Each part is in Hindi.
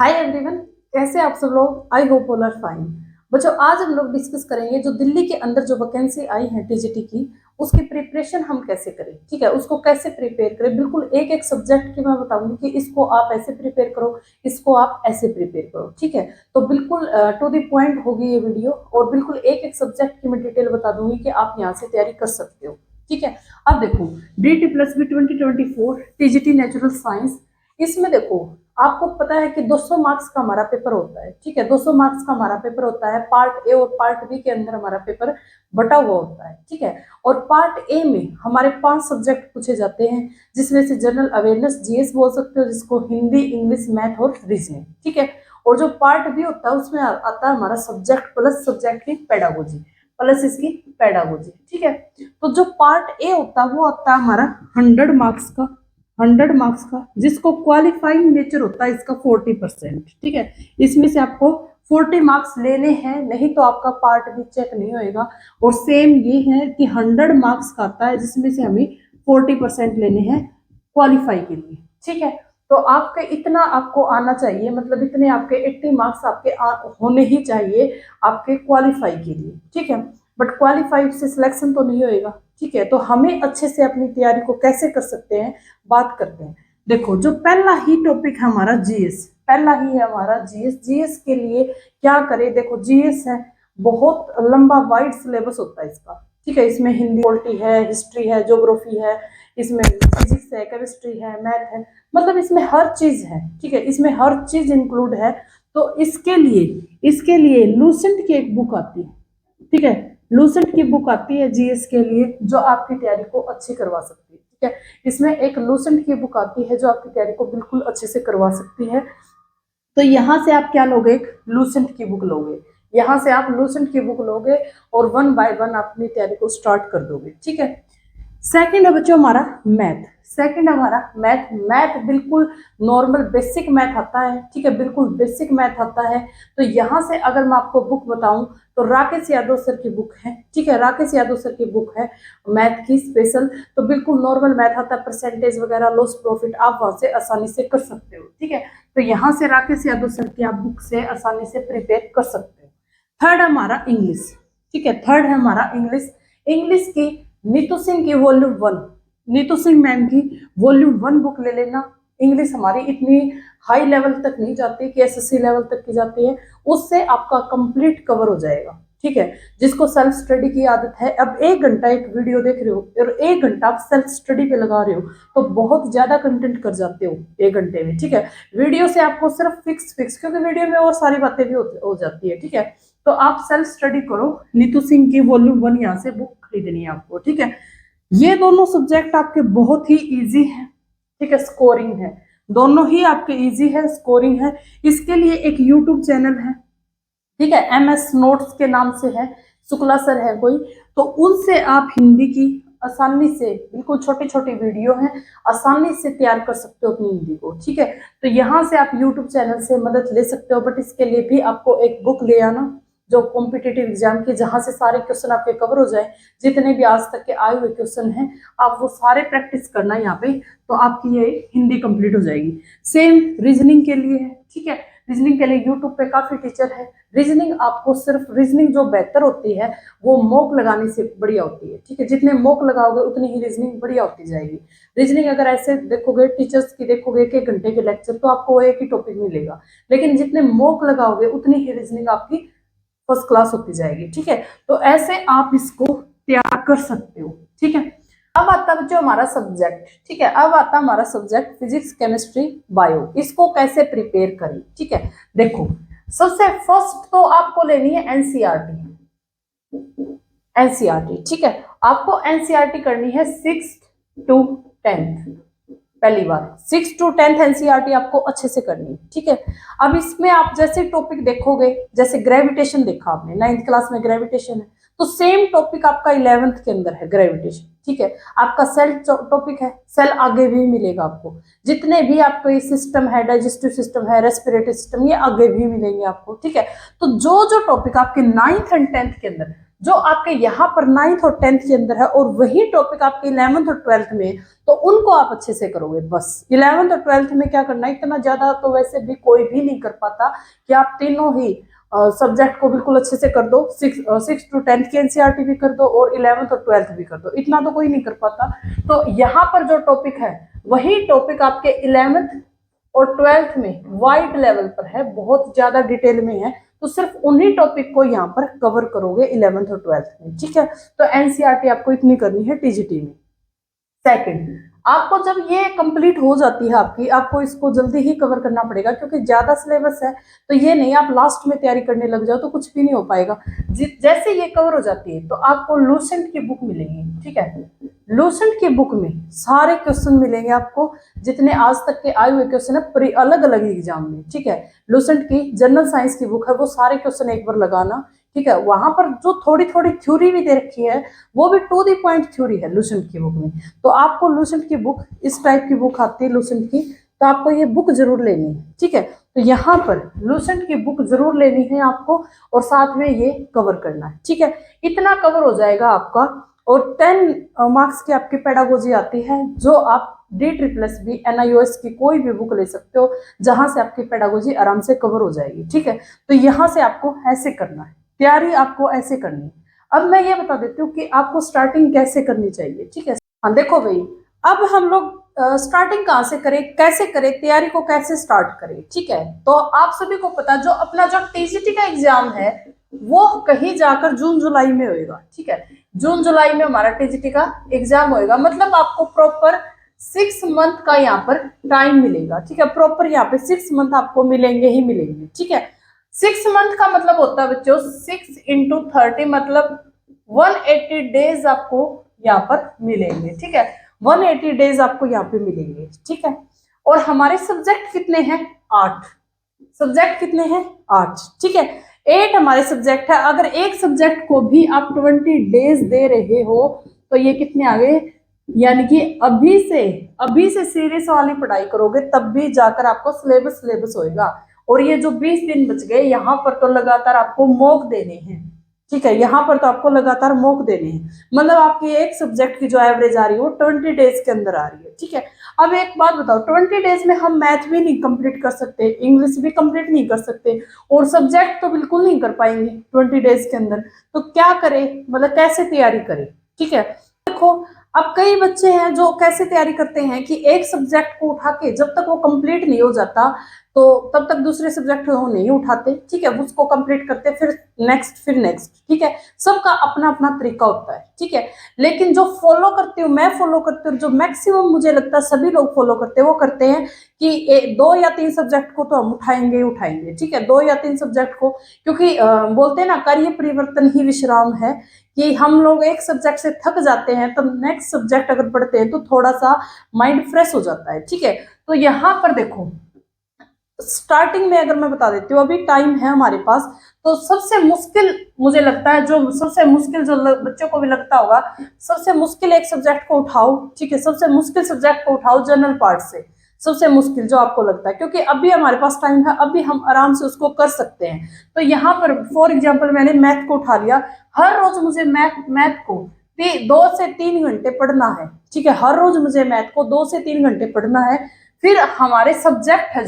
हाय एवरीवन, कैसे आप सब लोग। I hope all are fine. बच्चों, आज हम लोग डिस्कस करेंगे जो दिल्ली के अंदर जो वैकेंसी आई है टीजीटी की, उसकी प्रिपरेशन हम कैसे करें। ठीक है, उसको कैसे प्रिपेयर करें, बिल्कुल एक एक सब्जेक्ट की मैं बताऊंगी कि इसको आप ऐसे प्रिपेयर करो, इसको आप ऐसे प्रिपेयर करो। ठीक है, तो बिल्कुल टू द पॉइंट होगी ये वीडियो, और बिल्कुल एक एक सब्जेक्ट की मैं डिटेल बता दूंगी कि आप यहाँ से तैयारी कर सकते हो। ठीक है, अब देखो DT+B 2024 टीजीटी नेचुरल साइंस, इसमें देखो आपको पता है कि 200 मार्क्स का हमारा पेपर होता है। ठीक है, 200 मार्क्स का हमारा पेपर होता है। पार्ट ए और पार्ट बी के अंदर हमारा पेपर बटा हुआ होता है। ठीक है, और पार्ट ए में हमारे 5 सब्जेक्ट पूछे जाते हैं, जिसमें से जनरल अवेयरनेस जीएस बोल सकते हो, जिसको हिंदी, इंग्लिश, मैथ और रीजनिंग। ठीक है, और जो पार्ट बी होता है उसमें आता है हमारा सब्जेक्ट प्लस सब्जेक्ट की पेडागोजी प्लस इसकी पेडागोजी। ठीक है, तो जो पार्ट ए होता है वो आता है हमारा 100 मार्क्स का, जिसको क्वालिफाइंग नेचर होता है इसका 40%। ठीक है, इसमें से आपको 40 मार्क्स लेने हैं, नहीं तो आपका पार्ट भी चेक नहीं होएगा। और सेम ये है कि 100 मार्क्स का आता है, जिसमें से हमें 40% लेने हैं क्वालिफाई के लिए। ठीक है, तो आपके इतना आपको आना चाहिए, मतलब इतने आपके 80 मार्क्स आपके होने ही चाहिए आपके क्वालिफाई के लिए। ठीक है, बट क्वालिफाई से सिलेक्शन तो नहीं होएगा। ठीक है, तो हमें अच्छे से अपनी तैयारी को कैसे कर सकते हैं, बात करते हैं। देखो, जो पहला ही टॉपिक है हमारा जीएस, पहला ही है हमारा जीएस। जीएस के लिए क्या करें, देखो जीएस है बहुत लंबा वाइड सिलेबस होता है इसका। ठीक है, इसमें हिंदी, पॉलिटी है, हिस्ट्री है, ज्योग्राफी है, इसमें फिजिक्स है, केमिस्ट्री है, मैथ है, मतलब इसमें हर चीज है। ठीक है, इसमें हर चीज इंक्लूड है। तो इसके लिए लूसेंट की एक बुक आती है। ठीक है, लूसेंट की बुक आती है जीएस के लिए, जो आपकी तैयारी को अच्छी करवा सकती है। ठीक है, इसमें एक लूसेंट की बुक आती है जो आपकी तैयारी को बिल्कुल अच्छे से करवा सकती है। तो यहाँ से आप क्या लोगे, एक लूसेंट की बुक लोगे। यहाँ से आप लूसेंट की बुक लोगे और 1 बाय 1 अपनी तैयारी को स्टार्ट कर दोगे। ठीक है, सेकंड है बच्चों हमारा मैथ। सेकंड हमारा मैथ। मैथ बिल्कुल नॉर्मल बेसिक मैथ आता है। ठीक है, बिल्कुल बेसिक मैथ आता है। तो यहाँ से अगर मैं आपको बुक बताऊं तो राकेश यादव सर की बुक है। ठीक है, राकेश यादव सर की बुक है मैथ की स्पेशल। तो बिल्कुल नॉर्मल मैथ आता है, परसेंटेज वगैरह, लॉस प्रॉफिट, आप वहां से आसानी से कर सकते हो। ठीक है, तो यहाँ से राकेश यादव सर की आप बुक से आसानी से प्रिपेयर कर सकते हो। थर्ड हमारा इंग्लिश। ठीक है, थर्ड है हमारा इंग्लिश। इंग्लिश की नीतू सिंह की वॉल्यूम 1, नीतू सिंह मैम की वॉल्यूम 1 बुक ले लेना। इंग्लिश हमारी इतनी हाई लेवल तक नहीं जाती कि एसएससी लेवल तक की जाती है, उससे आपका कंप्लीट कवर हो जाएगा। ठीक है, जिसको सेल्फ स्टडी की आदत है, अब 1 घंटा एक वीडियो देख रहे हो और 1 घंटा आप सेल्फ स्टडी पे लगा रहे हो, तो बहुत ज्यादा कंटेंट कर जाते हो 1 घंटे में। ठीक है, वीडियो से आपको सिर्फ फिक्स, क्योंकि वीडियो में और सारी बातें भी हो जाती है। ठीक है, तो आप सेल्फ स्टडी करो। नीतू सिंह की वॉल्यूम 1 यहाँ से बुक खरीदनी है आपको। ठीक है, ये दोनों सब्जेक्ट आपके बहुत ही इजी है। ठीक है, स्कोरिंग है, दोनों ही आपके इजी है, स्कोरिंग है। इसके लिए एक यूट्यूब चैनल है। ठीक है, MS नोट्स के नाम से है, शुक्ला सर है कोई, तो उनसे आप हिंदी की आसानी से, बिल्कुल छोटी छोटी वीडियो है, आसानी से तैयार कर सकते हो अपनी हिंदी को। ठीक है, तो यहाँ से आप यूट्यूब चैनल से मदद ले सकते हो, बट इसके लिए भी आपको एक बुक ले आना जो कॉम्पिटिटिव एग्जाम की, जहां से सारे क्वेश्चन आपके कवर हो जाए, जितने भी आज तक के आए हुए क्वेश्चन हैं आप वो सारे प्रैक्टिस करना यहाँ पे, तो आपकी ये हिंदी कंप्लीट हो जाएगी। सेम रीजनिंग के लिए है। ठीक है, रीजनिंग के लिए यूट्यूब पे काफी टीचर है। रीजनिंग आपको सिर्फ, रीजनिंग जो बेहतर होती है वो मॉक लगाने से बढ़िया होती है। ठीक है, जितने मॉक लगाओगे उतनी ही रीजनिंग बढ़िया होती जाएगी। रीजनिंग अगर ऐसे देखोगे, टीचर्स की देखोगे 1 घंटे के लेक्चर, तो आपको एक ही टॉपिक मिलेगा, लेकिन जितने मॉक लगाओगे उतनी ही रीजनिंग आपकी फर्स्ट क्लास होती जाएगी। ठीक है, तो ऐसे आप इसको तैयार कर सकते हो। ठीक है, अब आता है जो हमारा सब्जेक्ट। ठीक है, अब आता है हमारा सब्जेक्ट फिजिक्स, केमिस्ट्री, बायो। इसको कैसे प्रिपेयर करें। ठीक है, देखो सबसे फर्स्ट तो आपको लेनी है एनसीईआरटी। एनसीईआरटी, ठीक है, आपको एनसीईआरटी करनी है 6th to 10th। पहली बार 6th to 10th एनसीईआरटी आपको अच्छे से करनी है। ठीक है, अब इसमें आप जैसे टॉपिक देखोगे, जैसे ग्रेविटेशन देखा आपने 9th क्लास में, ग्रेविटेशन है, तो सेम टॉपिक आपका 11th के अंदर है ग्रेविटेशन। ठीक है, आपका सेल टॉपिक है, सेल आगे भी मिलेगा आपको, जितने भी आपको सिस्टम है, डाइजेस्टिव सिस्टम है, रेस्पिरेटरी सिस्टम, ये आगे भी मिलेंगे आपको। ठीक है, तो जो जो टॉपिक आपके 9th and 10th के अंदर, जो आपके यहाँ पर 9th और 10th के अंदर है और वही टॉपिक आपके 11th और 12th में, तो उनको आप अच्छे से करोगे। बस 11th और 12th में क्या करना है, इतना ज्यादा तो वैसे भी कोई भी नहीं कर पाता कि आप तीनों ही सब्जेक्ट को बिल्कुल अच्छे से कर दो। 6 to 10th की एनसीईआरटी भी कर दो और 11th और 12th भी कर दो, इतना तो कोई नहीं कर पाता। तो यहाँ पर जो टॉपिक है वही टॉपिक आपके 11th और 12th में वाइड लेवल पर है, बहुत ज्यादा डिटेल में है, तो सिर्फ उन्हीं टॉपिक को यहाँ पर कवर करोगे 11th और 12th में, ठीक है। तो एनसीईआरटी आपको इतनी करनी है टीजीटी में। सेकंड, आपको जब ये कंप्लीट हो जाती है आपकी, आपको इसको जल्दी ही कवर करना पड़ेगा क्योंकि ज्यादा सिलेबस है, तो ये नहीं आप लास्ट में तैयारी करने लग जाओ तो कुछ भी नहीं हो पाएगा। जैसे ये कवर हो जाती है तो आपको लूसेंट की बुक मिलेगी, ठीक है। लूसेंट की बुक में सारे क्वेश्चन मिलेंगे आपको, जितने आज तक के आए हुए क्वेश्चन है अलग अलग एग्जाम में, ठीक है। लूसेंट की जनरल साइंस की बुक है, वो सारे क्वेश्चन एक बार लगाना, ठीक है। वहां पर जो थोड़ी थोड़ी थ्योरी भी दे रखी है वो भी टू दी पॉइंट थ्योरी है लूसेंट की बुक में। तो आपको लूसेंट की बुक, इस टाइप की बुक आती है लूसेंट की, तो आपको ये बुक जरूर लेनी है, ठीक है। तो यहाँ पर लूसेंट की बुक जरूर लेनी है आपको और साथ में ये कवर करना है, ठीक है। इतना कवर हो जाएगा आपका। और 10 मार्क्स की आपकी पेडागोजी आती है, जो आप DSSS NIOS की कोई भी बुक ले सकते हो, जहां से आपकी पेडागोजी आराम से कवर हो जाएगी, ठीक है। तो यहाँ से आपको ऐसे करना है, तैयारी आपको ऐसे करनी है। अब मैं ये बता देती हूँ कि आपको स्टार्टिंग कैसे करनी चाहिए, ठीक है। हाँ देखो भाई, अब हम लोग स्टार्टिंग कहाँ से करें, कैसे करें, तैयारी को कैसे स्टार्ट करें, ठीक है। तो आप सभी को पता, जो अपना जो टीजीटी का एग्जाम है वो कहीं जाकर जून जुलाई में होएगा, ठीक है। जून जुलाई में हमारा टीजीटी का एग्जाम होएगा, मतलब आपको प्रॉपर 6 मंथ का यहाँ पर टाइम मिलेगा, ठीक है। प्रॉपर यहाँ पे 6 मंथ आपको मिलेंगे ही मिलेंगे, ठीक है। 6 मंथ का मतलब होता है बच्चों 6 into 30 मतलब 180 डेज आपको यहाँ पर मिलेंगे, ठीक है। 180 डेज आपको यहाँ पे मिलेंगे, ठीक है। और हमारे सब्जेक्ट कितने हैं, 8 सब्जेक्ट, कितने हैं 8, ठीक है। 8 हमारे सब्जेक्ट है। अगर एक सब्जेक्ट को भी आप 20 डेज दे रहे हो तो ये कितने आ गए, यानी कि अभी से सीरियस वाली पढ़ाई करोगे तब भी जाकर आपको सिलेबस होएगा। और ये जो 20 दिन बच गए, यहाँ पर तो लगातार आपको मॉक देने हैं, ठीक है। यहाँ पर तो आपको लगातार मॉक देने हैं, मतलब आपकी एक सब्जेक्ट की जो एवरेज आ रही है वो 20 डेज के अंदर आ रही है, ठीक है। अब एक बात बताओ, 20 डेज में हम मैथ भी नहीं कंप्लीट कर सकते, इंग्लिश भी कंप्लीट नहीं कर सकते और सब्जेक्ट तो बिल्कुल नहीं कर पाएंगे 20 डेज के अंदर, तो क्या करें, मतलब कैसे तैयारी करें, ठीक है। देखो, अब कई बच्चे हैं जो कैसे तैयारी करते हैं कि एक सब्जेक्ट को उठा के जब तक वो कंप्लीट नहीं हो जाता तो तब तक दूसरे सब्जेक्ट को नहीं उठाते, ठीक है। उसको कंप्लीट करते फिर नेक्स्ट, ठीक है। सबका अपना अपना तरीका होता है, ठीक है। लेकिन जो फॉलो करती हूँ, मैं फॉलो करती हूँ, जो मैक्सिमम मुझे लगता है सभी लोग फॉलो करते हैं, वो करते हैं कि 2 या 3 सब्जेक्ट को तो हम उठाएंगे, ठीक है। 2 या 3 सब्जेक्ट को, क्योंकि बोलते हैं ना, कार्य परिवर्तन ही विश्राम है, कि हम लोग एक सब्जेक्ट से थक जाते हैं तब नेक्स्ट सब्जेक्ट अगर पढ़ते हैं तो थोड़ा सा माइंड फ्रेश हो जाता है, ठीक है। तो यहाँ पर देखो, स्टार्टिंग में अगर मैं बता देती हूँ, अभी टाइम है हमारे पास, तो सबसे मुश्किल मुझे लगता है, जो सबसे मुश्किल जो बच्चों को भी लगता होगा, सबसे मुश्किल एक सब्जेक्ट को उठाओ, ठीक है। सबसे मुश्किल सब्जेक्ट को उठाओ जनरल पार्ट से, सबसे मुश्किल जो आपको लगता है, क्योंकि अभी हमारे पास टाइम है, अभी हम आराम से उसको कर सकते हैं। तो यहाँ पर फॉर एग्जाम्पल मैंने मैथ को उठा लिया, हर रोज मुझे मैथ को 2 से 3 घंटे पढ़ना है, ठीक है। हर रोज मुझे मैथ को 2 से 3 घंटे पढ़ना है। फिर हमारे सब्जेक्ट है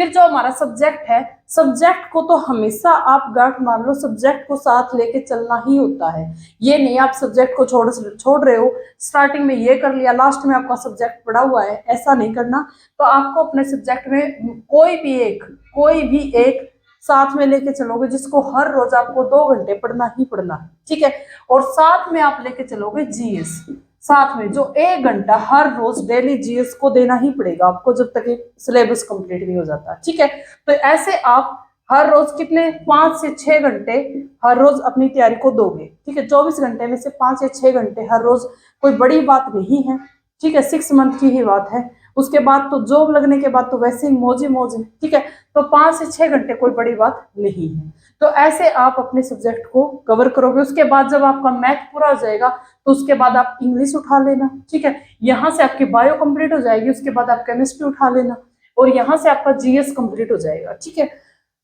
जो हमारा सब्जेक्ट है, सब्जेक्ट को तो हमेशा आप गांठ मार लो, सब्जेक्ट को साथ लेके चलना ही होता है। ये नहीं आप सब्जेक्ट को छोड़ रहे हो, स्टार्टिंग में ये कर लिया, लास्ट में आपका सब्जेक्ट पड़ा हुआ है, ऐसा नहीं करना। तो आपको अपने सब्जेक्ट में कोई भी एक साथ में लेके चलोगे, जिसको हर रोज आपको 2 घंटे पढ़ना ही पढ़ना है, ठीक है। और साथ में आप लेके चलोगे जीएस, साथ में जो 1 घंटा हर रोज डेली जीएस को देना ही पड़ेगा आपको, जब तक सिलेबस कंप्लीट नहीं हो जाता, ठीक है। तो ऐसे आप हर रोज कितने 5 से 6 घंटे हर रोज अपनी तैयारी को दोगे, ठीक है। 24 घंटे में से 5 या 6 घंटे हर रोज कोई बड़ी बात नहीं है, ठीक है। 6 मंथ की ही बात है, उसके बाद तो जॉब लगने के बाद तो वैसे ही मौज है, ठीक है। तो 5 से 6 घंटे कोई बड़ी बात नहीं है। तो ऐसे आप अपने सब्जेक्ट को कवर करोगे। उसके बाद जब आपका मैथ पूरा हो जाएगा तो उसके बाद आप इंग्लिश उठा लेना, ठीक है। यहाँ से आपकी बायो कंप्लीट हो जाएगी, उसके बाद आप केमिस्ट्री उठा लेना और यहाँ से आपका जीएस कंप्लीट हो जाएगा, ठीक है।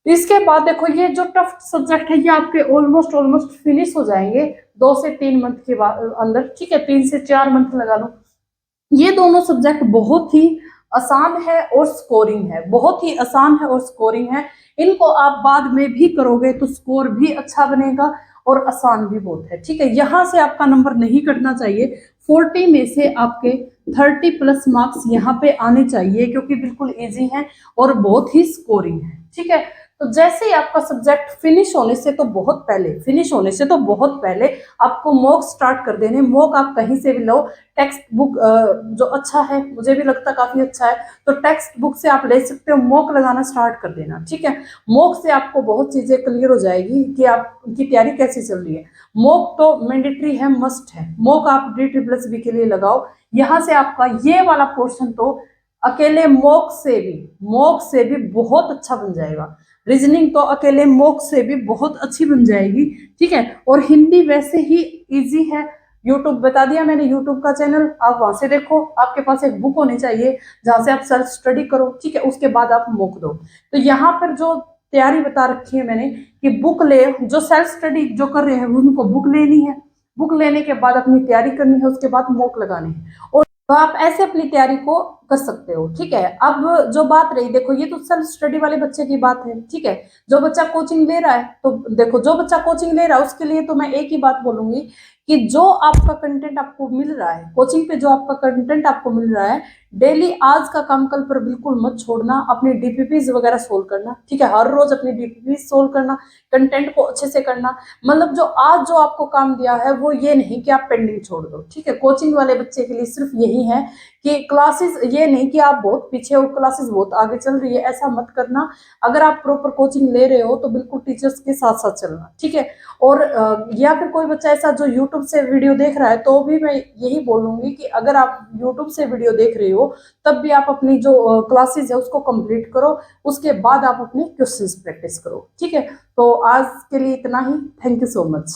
इसके बाद देखो ये जो टफ सब्जेक्ट है ये आपके ऑलमोस्ट फिनिश हो जाएंगे 2 से 3 मंथ के बाद अंदर, ठीक है, 3 से 4 मंथ लगा लो। ये दोनों सब्जेक्ट बहुत ही आसान है और स्कोरिंग है, बहुत ही आसान है और स्कोरिंग है। इनको आप बाद में भी करोगे तो स्कोर भी अच्छा बनेगा और आसान भी बहुत है, ठीक है। यहाँ से आपका नंबर नहीं कटना चाहिए, 40 में से आपके 30+ मार्क्स यहाँ पे आने चाहिए, क्योंकि बिल्कुल इजी है और बहुत ही स्कोरिंग है, ठीक है। तो जैसे ही आपका सब्जेक्ट फिनिश होने से तो बहुत पहले, फिनिश होने से तो बहुत पहले आपको मॉक स्टार्ट कर देने। मॉक आप कहीं से भी लो, टेक्स्ट बुक जो अच्छा है, मुझे भी लगता काफी अच्छा है, तो टेक्स्ट बुक से आप ले सकते हो, मॉक लगाना स्टार्ट कर देना, ठीक है। मॉक से आपको बहुत चीजें क्लियर हो जाएगी कि आपकी तैयारी कैसी चल रही है। मॉक तो मैंडेटरी है, मस्ट है, मॉक आप DSSB के लिए लगाओ। यहाँ से आपका ये वाला पोर्शन तो अकेले मॉक से भी बहुत अच्छा बन जाएगा। रीजनिंग तो अकेले मॉक से भी बहुत अच्छी बन जाएगी, ठीक है। और हिंदी वैसे ही इजी है, यूट्यूब बता दिया मैंने, यूट्यूब का चैनल, आप वहां से देखो। आपके पास एक बुक होनी चाहिए जहां से आप सेल्फ स्टडी करो, ठीक है, उसके बाद आप मॉक दो। तो यहाँ पर जो तैयारी बता रखी है मैंने कि बुक ले, जो सेल्फ स्टडी जो कर रहे हैं उनको बुक लेनी है, बुक लेने के बाद अपनी तैयारी करनी है, उसके बाद मॉक लगानी है, और तो आप ऐसे अपनी तैयारी को कर सकते हो, ठीक है। अब जो बात रही, देखो ये तो सेल्फ स्टडी वाले बच्चे की बात है, ठीक है। जो बच्चा कोचिंग ले रहा है, तो देखो जो बच्चा कोचिंग ले रहा है उसके लिए तो मैं एक ही बात बोलूंगी कि जो आपका कंटेंट आपको मिल रहा है कोचिंग पे, जो आपका कंटेंट आपको मिल रहा है, डेली आज का काम कल पर बिल्कुल मत छोड़ना। अपनी DPPs वगैरह सोल्व करना, ठीक है, हर रोज अपनी DPPs सोल्व करना, कंटेंट को अच्छे से करना। मतलब जो आज जो आपको काम दिया है वो ये नहीं कि आप पेंडिंग छोड़ दो, ठीक है। कोचिंग वाले बच्चे के लिए सिर्फ यही है कि क्लासेस, ये नहीं कि आप बहुत पीछे हो, क्लासेस बहुत आगे चल रही है, ऐसा मत करना। अगर आप प्रॉपर कोचिंग ले रहे हो तो बिल्कुल टीचर्स के साथ साथ चलना, ठीक है। और या फिर कोई बच्चा ऐसा जो यूट्यूब से वीडियो देख रहा है, तो भी मैं यही बोलूंगी कि अगर आप यूट्यूब से वीडियो देख रहे हो तब भी आप अपनी जो क्लासेस है उसको कंप्लीट करो, उसके बाद आप अपने क्वेश्चंस प्रैक्टिस करो, ठीक है। तो आज के लिए इतना ही, थैंक यू सो मच।